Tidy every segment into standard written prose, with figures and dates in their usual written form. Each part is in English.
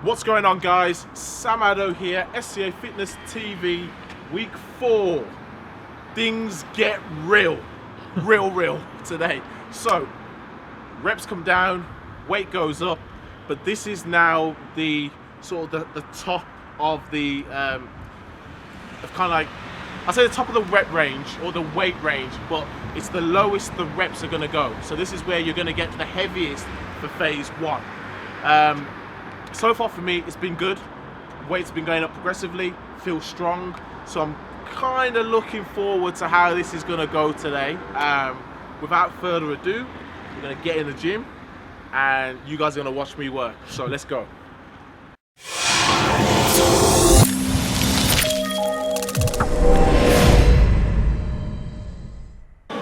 What's going on, guys? Sam Addo here, SCA Fitness TV, week 4. Things get real today. So, reps come down, weight goes up, but this is now the sort of the top of the kind of like, I say the top of the rep range or the weight range, but it's the lowest the reps are going to go. So this is where you're going to get the heaviest for phase 1. So far for me, it's been good. Weight's been going up progressively, feel strong. So I'm kind of looking forward to how this is going to go today. Without further ado, we're going to get in the gym and you guys are going to watch me work. So let's go.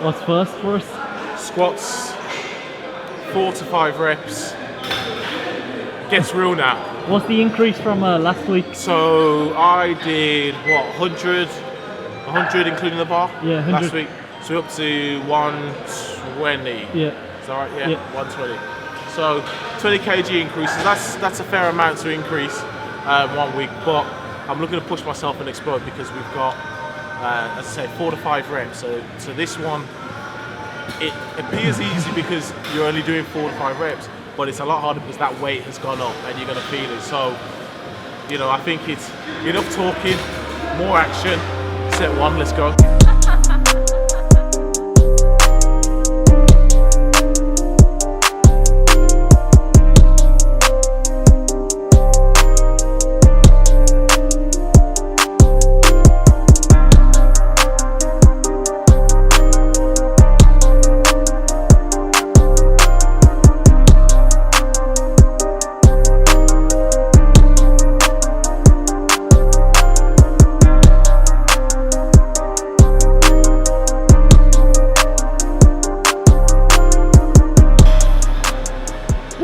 What's first for us? Squats, 4 to 5 reps. Gets real now. What's the increase from last week? So I did what, 100 including the bar? Yeah, 100. Last week. So we're up to 120. Yeah. Is that right? Yeah, 120. So 20 kg increases. That's a fair amount to increase 1 week. But I'm looking to push myself and explode because we've got, as I say, 4 to 5 reps. So this one, it appears easy because you're only doing 4 to 5 reps. But it's a lot harder because that weight has gone up and you're going to feel it. So, you know, I think it's enough talking, more action. Set 1, let's go.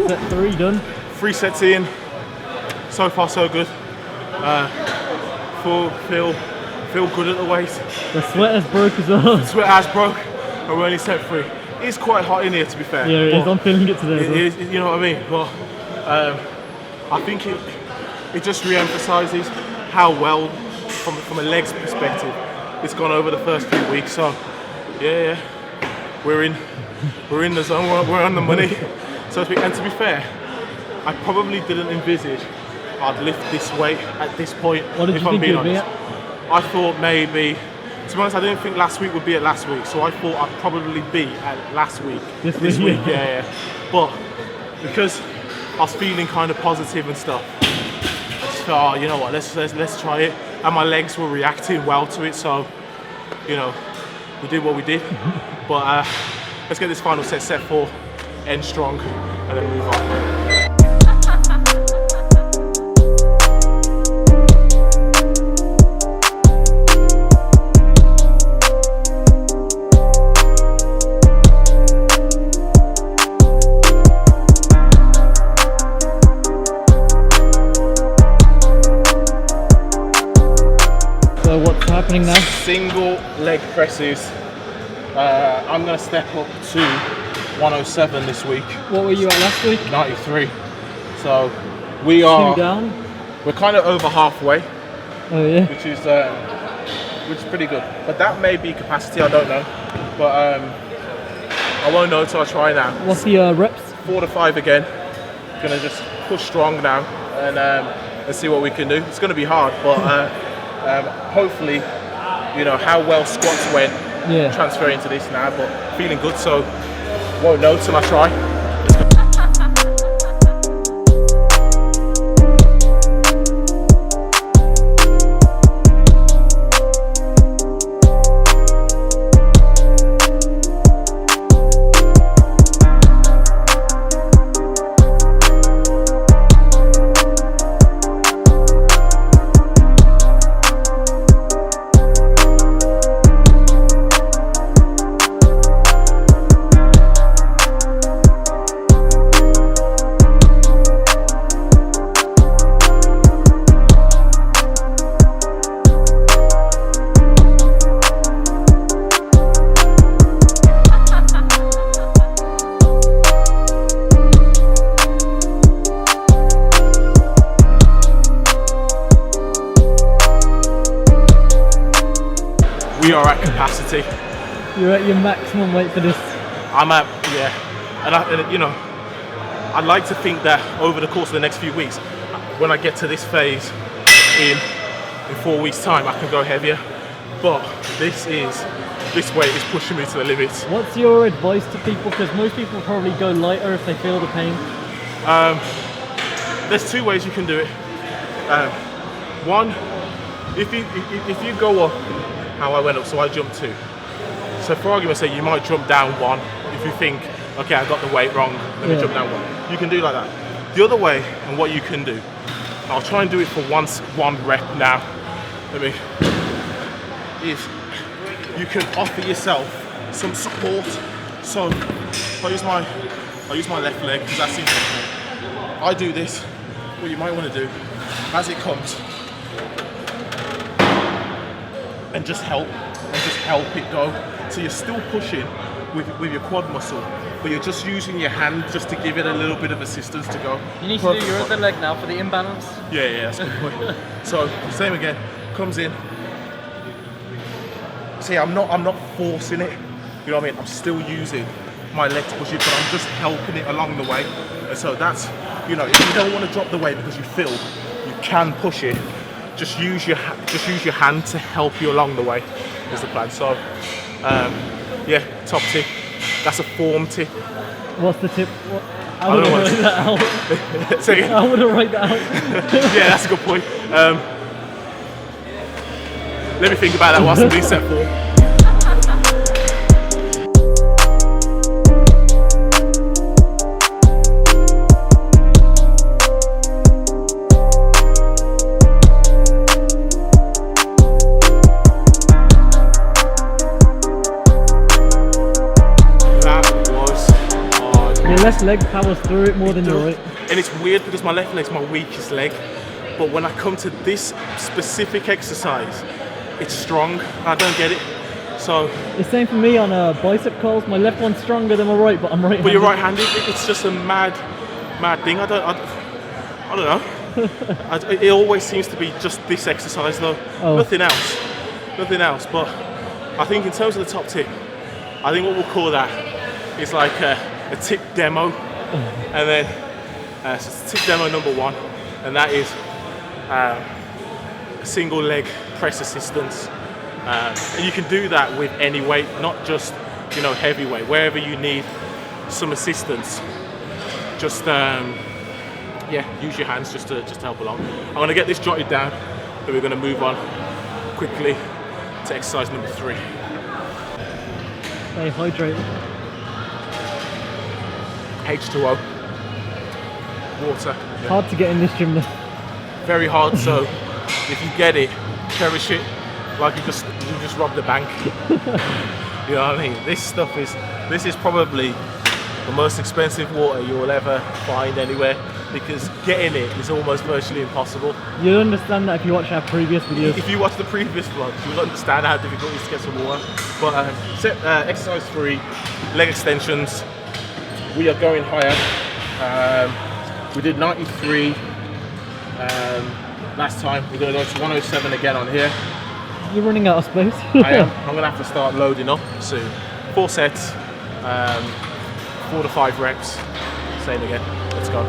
Set 3 done. 3 sets in. So far so good. Feel good at the waist. The sweat has broke as well. Sweat has broke and we're only set 3. It's quite hot in here, to be fair. Yeah, it is. I'm feeling it today. It is, you know what I mean? But I think it just re-emphasises how well, from a legs perspective, it's gone over the first few weeks. So yeah, we're in the zone. We're on the money. So and to be fair, I probably didn't envisage I'd lift this weight at this point. What did you think you'd be at? I thought maybe, to be honest, I didn't think last week would be at last week, so I thought I'd probably be at last week. This week, yeah. But because I was feeling kind of positive and stuff, I just thought, oh, you know what, let's try it. And my legs were reacting well to it, so you know, we did what we did. But let's get this final set 4, end strong, and then move on. So what's happening now? Single leg presses. I'm going to step up to 107 this week. What were you at last week? 93. So we are 2 down. We're kind of over halfway. Oh yeah. Which is pretty good. But that may be capacity, I don't know. But I won't know until I try now. What's the reps? 4 to 5 again. Gonna just push strong now and let's see what we can do. It's gonna be hard, but hopefully, you know, how well squats went, transfer into this now, but feeling good, so won't know till I try. Let's go. we are at capacity. You're at your maximum weight for this. I'm at, yeah, and you know, I'd like to think that over the course of the next few weeks, when I get to this phase in 4 weeks' time, I can go heavier. But this weight is pushing me to the limits. What's your advice to people? Because most people probably go lighter if they feel the pain. There's two ways you can do it. One, if you go up how I went up, so I jumped 2. So for argument's sake, you might jump down 1 if you think, okay, I got the weight wrong, let me jump down 1. You can do like that. The other way, and what you can do, I'll try and do it for one rep now. Is you can offer yourself some support. So I use my left leg because that's easy. I do this. What you might want to do as it comes, and just help it go. So you're still pushing with your quad muscle, but you're just using your hand just to give it a little bit of assistance to go. You need to do your other leg now for the imbalance. Yeah, that's a good point. So same again, comes in. See, I'm not forcing it. You know what I mean? I'm still using my leg to push it, but I'm just helping it along the way. And so that's, you know, if you don't want to drop the weight because you feel you can push it, just use your hand to help you along the way. Is the plan. So, yeah, top tip. That's a form tip. What's the tip? I wouldn't write that out. Say again. I wouldn't write that out. Yeah, that's a good point. Let me think about that whilst I'm doing set 4. Your left leg powers through it more than your right. And it's weird because my left leg's my weakest leg, but when I come to this specific exercise, it's strong. I don't get it. So the same for me on bicep curls. My left one's stronger than my right, but I'm right-handed. But you're right-handed. It's just a mad thing. I don't know. It always seems to be just this exercise though. Oh. Nothing else. But I think in terms of the top tip, I think what we'll call that is like a tip demo, and then so it's tip demo number 1, and that is a single leg press assistance, and you can do that with any weight, not just, you know, heavy weight. Wherever you need some assistance, just yeah, use your hands just to help along. I'm going to get this jotted down, and we're going to move on quickly to exercise number 3. Stay hydrated. H2O, water. Yeah. Hard to get in this gym though. Very hard. So if you get it, cherish it like you just robbed a bank. You know what I mean? This is probably the most expensive water you'll ever find anywhere, because getting it is almost virtually impossible. You'll understand that if you watch our previous videos. If you watch the previous vlogs, you'll understand how difficult it is to get some water. But exercise 3, leg extensions. We are going higher. We did 93 last time. We're going to go to 107 again on here. You're running out of space. I am. I'm going to have to start loading up soon. 4 sets, 4 to 5 reps. Same again. Let's go.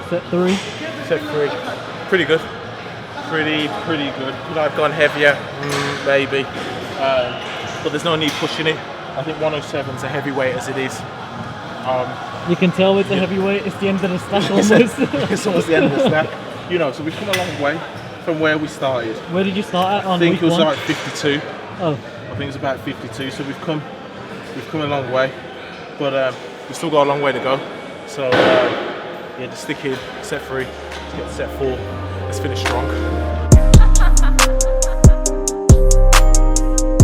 Set 3. Set 3. Pretty good. Pretty good. Could I have gone heavier? Maybe. But there's no need pushing it. I think 107 is a heavy weight as it is. You can tell it's a heavy weight. It's the end of the stack almost. It's almost the end of the stack. You know, so we've come a long way from where we started. Where did you start at on week 1? I think it was 1? like 52. Oh. I think it's about 52. So we've come a long way, but we've still got a long way to go. So yeah, just stick in. Set 3. Let's get to set 4. Let's finish strong.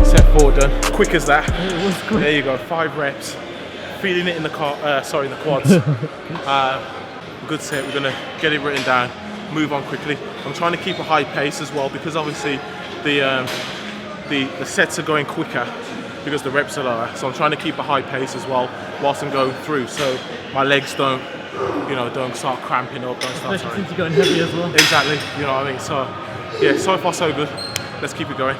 Set 4 done. Quick as that. It was quick. There you go. 5 reps. Feeling it in the in the quads. Good set. We're gonna get it written down. move on quickly. I'm trying to keep a high pace as well because obviously the sets are going quicker because the reps are lower. So I'm trying to keep a high pace as well whilst I'm going through, so my legs don't start cramping up. Especially since you're going heavy as well. Exactly, you know what I mean? So yeah, so far so good. Let's keep it going.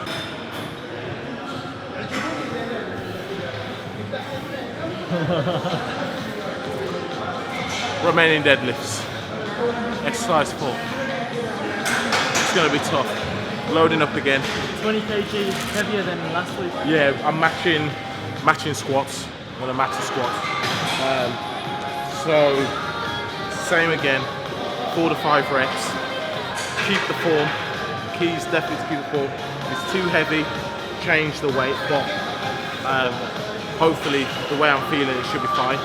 Romanian deadlifts. Exercise 4. It's going to be tough. Loading up again. 20 kg heavier than last week. Yeah, I'm matching squats. I'm going to match the squats. So, same again. 4 to 5 reps. Keep the form. Keys definitely to keep the form. If it's too heavy, change the weight. But hopefully, the way I'm feeling, it should be fine.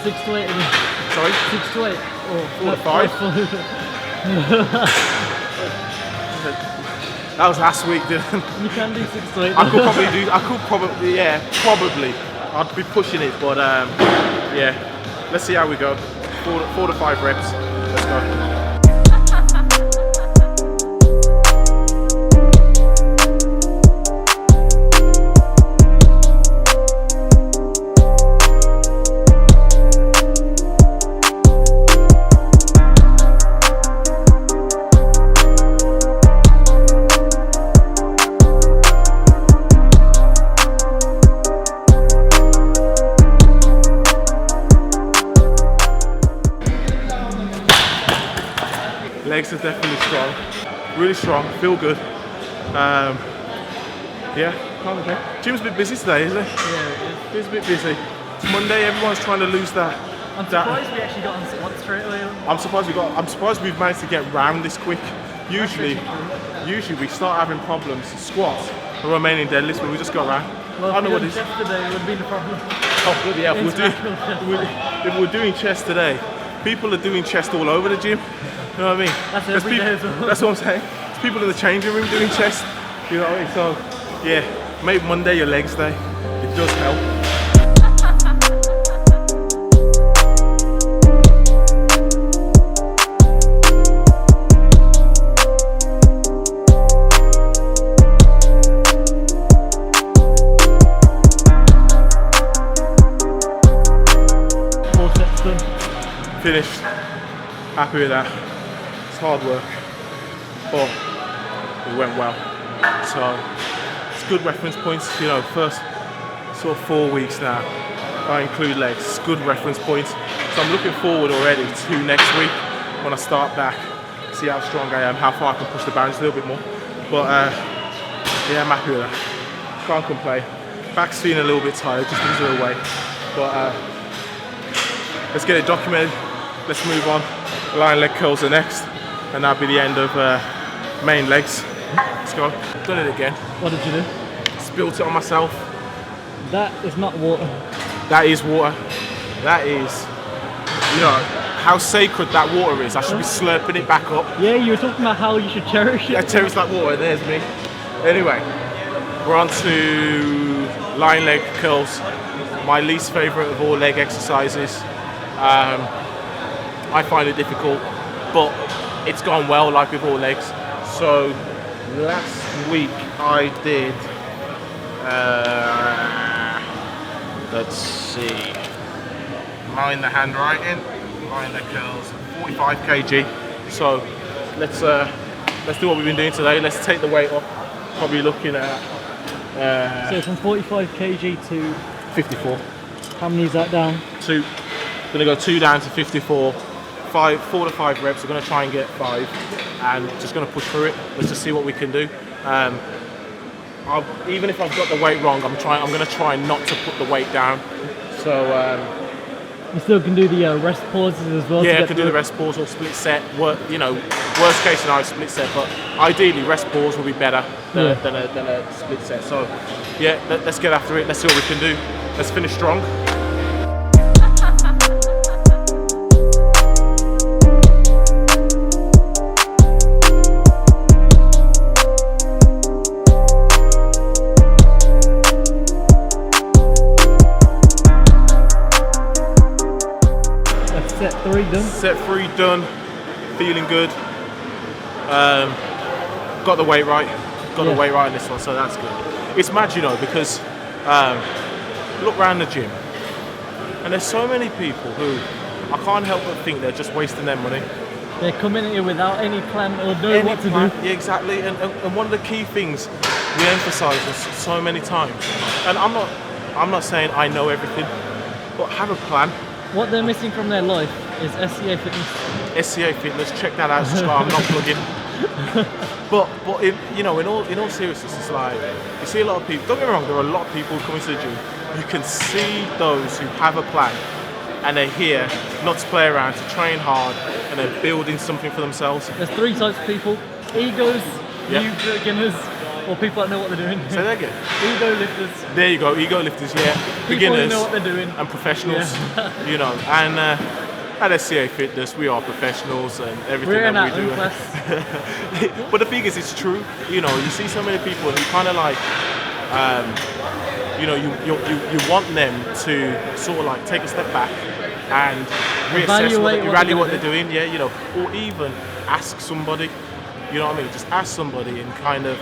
6 to 8 again. Sorry? 6 to 8. Or 4 to 5. That was last week, Dylan. You can do 6 to 8. Probably. I'd be pushing it, but yeah. Let's see how we go. 4 to 5 reps. Let's go. Legs are definitely strong, really strong, feel good. Yeah, can't complain. Gym's a bit busy today, isn't it? Yeah, It's a bit busy. It's Monday, everyone's trying to lose that. I'm surprised we actually got on squats straight away. I'm surprised we've managed to get round this quick. Usually we start having problems. Squats or Romanian deadlifts, but we just got round. Well, I don't know what it is. Chest today would have been a problem. Oh, bloody hell, if we're doing chest today, people are doing chest all over the gym. You know what I mean? That's every day as well. That's what I'm saying. There's people in the changing room doing chest. You know what I mean? So, yeah, make Monday your legs day. It does help. Finished. Happy with that. It's hard work, but it went well. So it's good reference points. You know, first sort of 4 weeks now. I include legs. It's good reference points. So I'm looking forward already to next week when I start back. See how strong I am, how far I can push the bounds a little bit more. But yeah, I'm happy with that. Can't complain. Back's feeling a little bit tired just because of the weight. But let's get it documented. Let's move on. Lying leg curls are next, and that'll be the end of main legs. Let's go. Done it again. What did you do? Spilt it on myself. That is not water. That is water. That is, you know, how sacred that water is. I should be slurping it back up. Yeah, you were talking about how you should cherish it. Yeah, cherish that water. There's me. Anyway, we're on to lying leg curls. My least favourite of all leg exercises. I find it difficult, but it's gone well, like with all legs. So last week I did, let's see, mind the handwriting, mind the curls, 45 kg. So let's do what we've been doing today. Let's take the weight up. Probably looking at so from 45 kg to 54. how many is that down? 2. Gonna go 2 down to 54. 4 to 5 reps. We're going to try and get 5 and just going to push through it. Let's just see what we can do. Even if I've got the weight wrong, I'm going to try not to put the weight down. So you still can do the rest pauses as well. Yeah, I can do the rest pause or split set. You know, worst case scenario, split set. But ideally, rest pause will be better than a split set. So yeah, let's get after it. Let's see what we can do. Let's finish strong. Set 3 done. Set 3 done. feeling good. Got the weight right. Got the weight right in this one, so that's good. It's mad, you know, because look around the gym, and there's so many people who I can't help but think they're just wasting their money. They're coming here without any plan or knowing what to do. Yeah, exactly. And one of the key things we emphasise so many times, and I'm not saying I know everything, but have a plan. What they're missing from their life is SCA Fitness. SCA Fitness, check that out. Subscribe. I'm not plugging. But in all seriousness, it's like you see a lot of people. Don't get me wrong. There are a lot of people coming to the gym. You can see those who have a plan, and they're here not to play around, to train hard, and they're building something for themselves. There's three types of people: egos, new beginners, or people that know what they're doing. Say that again. Ego lifters. There you go. Ego lifters. Yeah. People Beginners. who know what they're doing. And professionals. Yeah. You know, and at SCA Fitness, we are professionals and everything We're that we do. class. But the thing is, it's true. You know, you see so many people, and you kind of like. You know, you want them to sort of like take a step back and reassess evaluate what they're doing, yeah, you know, or even ask somebody, you know what I mean, just ask somebody and kind of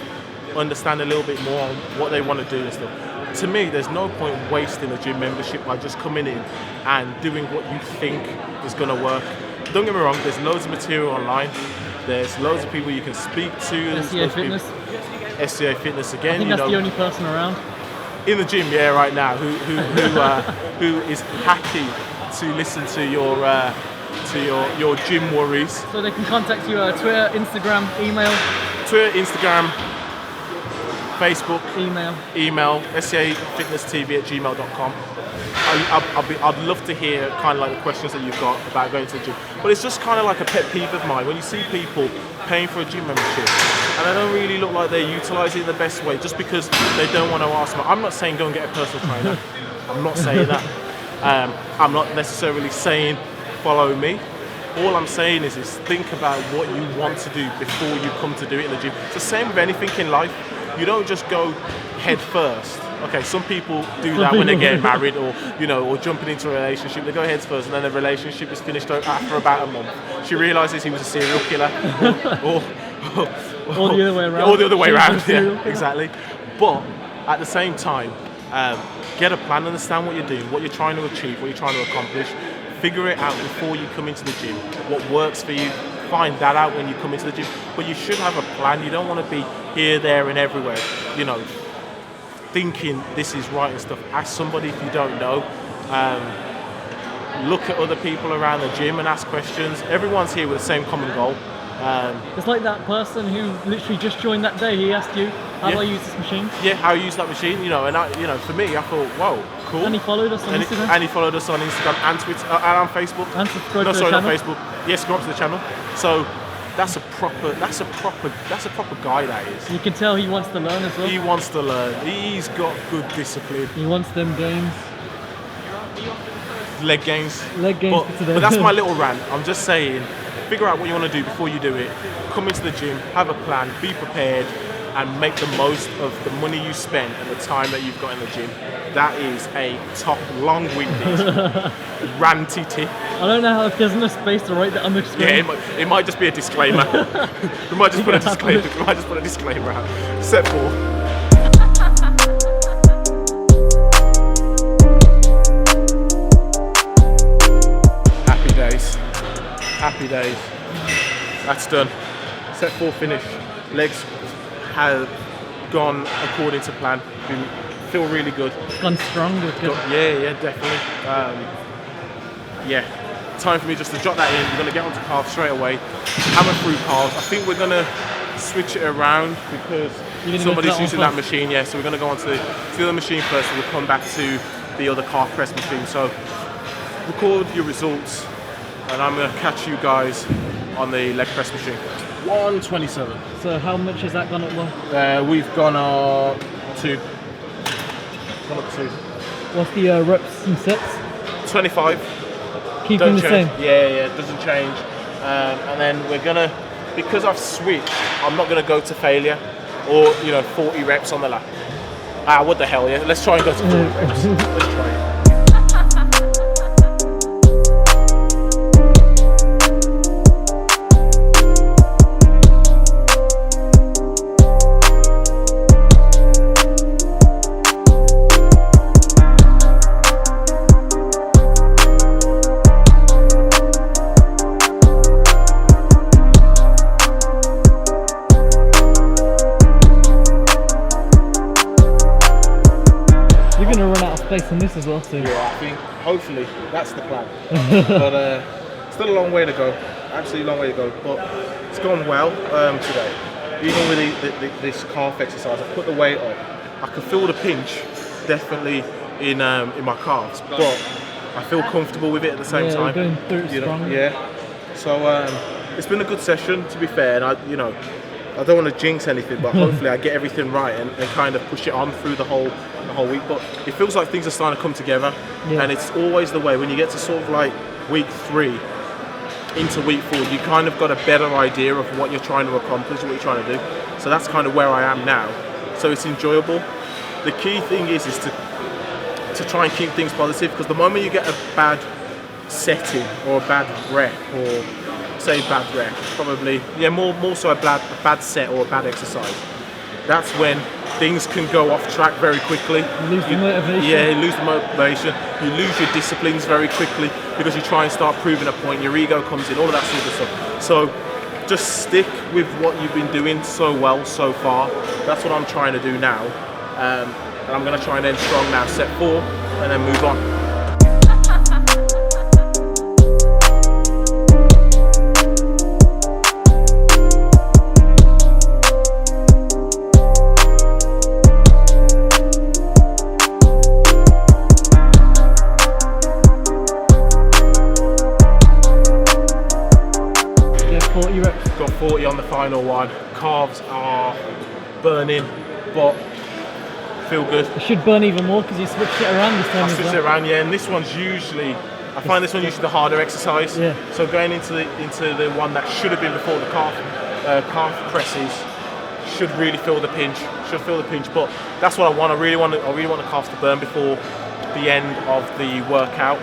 understand a little bit more on what they want to do and stuff. To me, there's no point wasting a gym membership by just coming in and doing what you think is going to work. Don't get me wrong, there's loads of material online, there's loads of people you can speak to. SCA Fitness. SCA Fitness again. I think that's the only person around in the gym, yeah, right now, who is happy to listen to your gym worries. So they can contact you Twitter, Instagram, email. Twitter, Instagram, Facebook, email scafitnesstv@gmail.com. I'd love to hear kind of like the questions that you've got about going to the gym. But it's just kind of like a pet peeve of mine when you see people paying for a gym membership and they don't really look like they're utilising it the best way just because they don't want to ask me. I'm not saying go and get a personal trainer. I'm not saying that. I'm not necessarily saying follow me. All I'm saying is think about what you want to do before you come to do it in the gym. It's the same with anything in life. You don't just go head first. Okay, some people do that when they get married or jumping into a relationship. They go heads first and then the relationship is finished after about a month. She realises he was a serial killer or the other way around. Or the other way around, yeah, exactly. But at the same time, get a plan, understand what you're doing, what you're trying to achieve, what you're trying to accomplish. Figure it out before you come into the gym. What works for you, find that out when you come into the gym. But you should have a plan. You don't want to be here, there and everywhere, you know, thinking this is right and stuff. Ask somebody if you don't know. Look at other people around the gym and ask questions. Everyone's here with the same common goal. It's like that person who literally just joined that day. He asked you, how do I use this machine? Yeah, how I use that machine, you know, and for me, I thought, whoa, cool. And he followed us on Instagram. And he followed us on Instagram and Twitter and on Facebook. And subscribe to the channel. Not Facebook. Yes, subscribe to the channel. So that's a proper guy, that is. You can tell he wants to learn as well. He wants to learn. He's got good discipline. He wants them gains. Leg gains. But that's my little rant. I'm just saying, figure out what you want to do before you do it. Come into the gym, have a plan, be prepared, and make the most of the money you spend and the time that you've got in the gym. That is a top, long-winded, ranty tip. I don't know how there's enough space to write that on the screen. Yeah, it might just be a disclaimer. We might just put a disclaimer. We might just put a disclaimer out. Step 4. Happy days. That's done. Set 4 finish. Legs have gone according to plan. Feel really good. It's gone strong. Yeah, definitely. Yeah. Time for me just to jot that in. We're going to get onto calves straight away. Hammer through calves. I think we're going to switch it around because somebody's using that machine. Yeah, so we're going to go onto the other machine first and we'll come back to the other calf press machine. So record your results. And I'm going to catch you guys on the leg press machine. 127. So how much has that gone up by? We've gone up 2. What's the reps and sets? 25. Keeping the same? Yeah, it doesn't change. And then we're going to, because I've switched, I'm not going to go to failure or, 40 reps on the lap. What the hell, yeah? Let's try and go to 40 reps. Let's try it. focus on this as well soon. Yeah, I think hopefully that's the plan. But still a long way to go. Absolutely long way to go. But it's gone well today. Even with this calf exercise, I put the weight up. I can feel the pinch definitely in my calves, but I feel comfortable with it at the same time. Going through it strong. Yeah. So it's been a good session, to be fair, and I don't want to jinx anything, but hopefully I get everything right and kind of push it on through the whole week. But it feels like things are starting to come together, and it's always the way when you get to sort of like week 3 into week 4, you kind of got a better idea of what you're trying to accomplish, what you're trying to do. So that's kind of where I am now. So it's enjoyable. The key thing is to try and keep things positive, because the moment you get a bad setting or a bad rep, or say bad rep, probably more so a bad set or a bad exercise, that's when things can go off track very quickly. You lose the motivation. Yeah, you lose the motivation. You lose your disciplines very quickly because you try and start proving a point. Your ego comes in, all of that sort of stuff. So just stick with what you've been doing so well so far. That's what I'm trying to do now. And I'm going to try and end strong now, set 4, and then move on. Got 40 on the final one. Calves are burning, but feel good. It should burn even more because you switched it around this time. I switched it around, yeah. And this one's usually, I find this one usually the harder exercise. Yeah. So going into the one that should have been before the calf presses should really feel the pinch. But that's what I want. I really want the calves to burn before the end of the workout.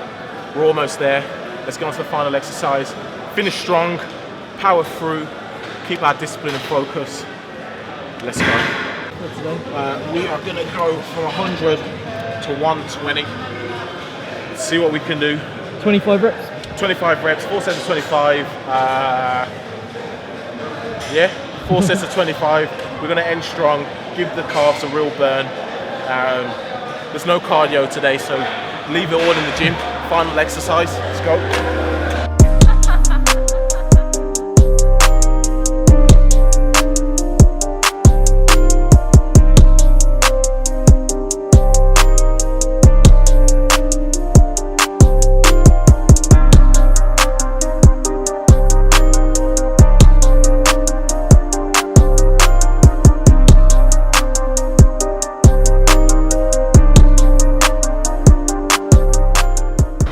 We're almost there. Let's get on to the final exercise. Finish strong. Power through, keep our discipline and focus. Let's go. We are going to go from 100 to 120. Let's see what we can do. 25 reps? 25 reps, 4 sets of 25. 4 sets of 25. We're going to end strong, give the calves a real burn. There's no cardio today, so leave it all in the gym. Final exercise, let's go.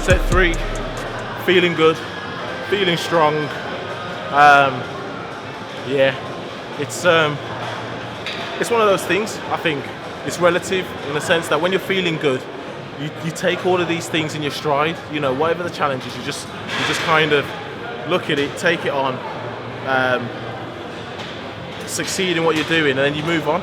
Set 3, feeling good, feeling strong. It's one of those things. I think it's relative in the sense that when you're feeling good, you take all of these things in your stride. You know, whatever the challenge is, you just kind of look at it, take it on, succeed in what you're doing, and then you move on.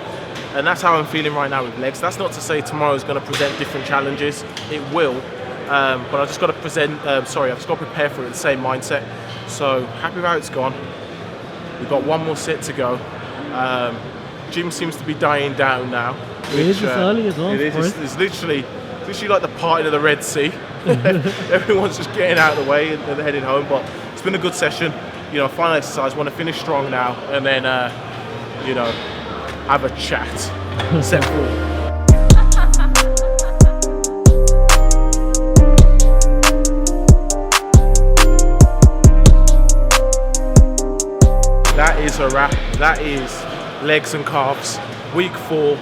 And that's how I'm feeling right now with legs. That's not to say tomorrow's going to present different challenges. It will. But I've just got to I've just got to prepare for it in the same mindset. So happy with how it's gone. We've got one more set to go. Gym seems to be dying down now. It is this early as well. It is. It's literally like the parting of the Red Sea. Everyone's just getting out of the way and heading home. But it's been a good session. You know, final exercise. Want to finish strong now, and then have a chat. Set 4. That is a wrap. That is legs and calves. Week 4.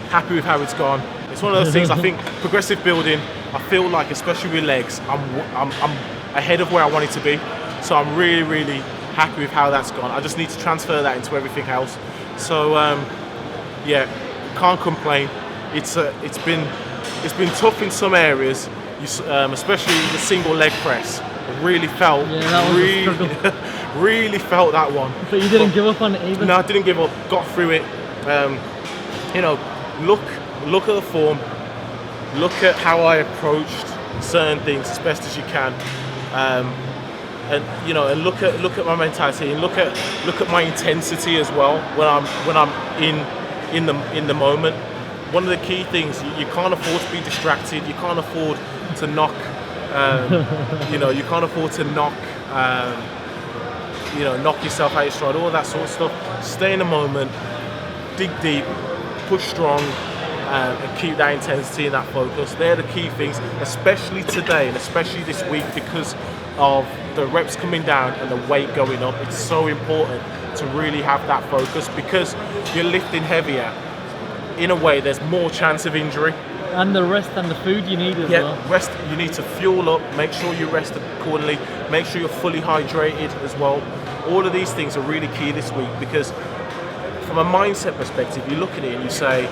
Happy with how it's gone. It's one of those things. I think progressive building. I feel like, especially with legs, I'm ahead of where I want it to be. So I'm really, really happy with how that's gone. I just need to transfer that into everything else. So can't complain. It's been tough in some areas, especially the single leg press. Really felt, really felt that one. But you didn't give up on it either? No, I didn't give up, got through it. Look at the form, look at how I approached certain things as best as you can. And look at my mentality, and look at my intensity as well when I'm in the moment. one of the key things, you can't afford to be distracted. You can't afford to knock, you can't afford to knock, knock yourself out your stride, all that sort of stuff. Stay in the moment, dig deep, push strong, and keep that intensity and that focus. They're the key things, especially today and especially this week, because of the reps coming down and the weight going up. It's so important to really have that focus, because you're lifting heavier. In a way, there's more chance of injury. And the rest and the food you need as well. Rest. You need to fuel up. Make sure you rest accordingly. Make sure you're fully hydrated as well. All of these things are really key this week, because from a mindset perspective, you look at it and you say,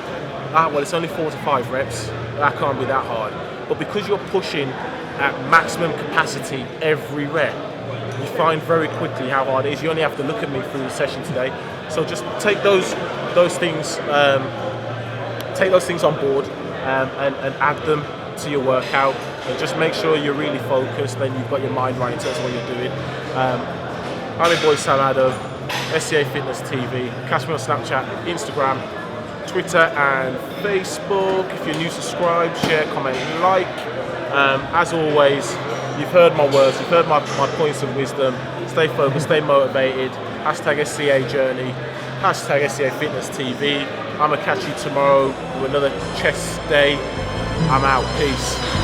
well, it's only 4 to 5 reps. That can't be that hard. But because you're pushing at maximum capacity every rep, you find very quickly how hard it is. You only have to look at me through the session today. So just take those things. Take those things on board and add them to your workout, and just make sure you're really focused and you've got your mind right in terms of what you're doing. I'm your boy Sam Addo, SCA Fitness TV. Catch me on Snapchat, Instagram, Twitter and Facebook. If you're new, subscribe, share, comment, like. As always, you've heard my words, you've heard my points of wisdom. Stay focused, stay motivated. #SCA Journey, #SCA Fitness TV. I'm gonna catch you tomorrow with another chest day. I'm out. Peace.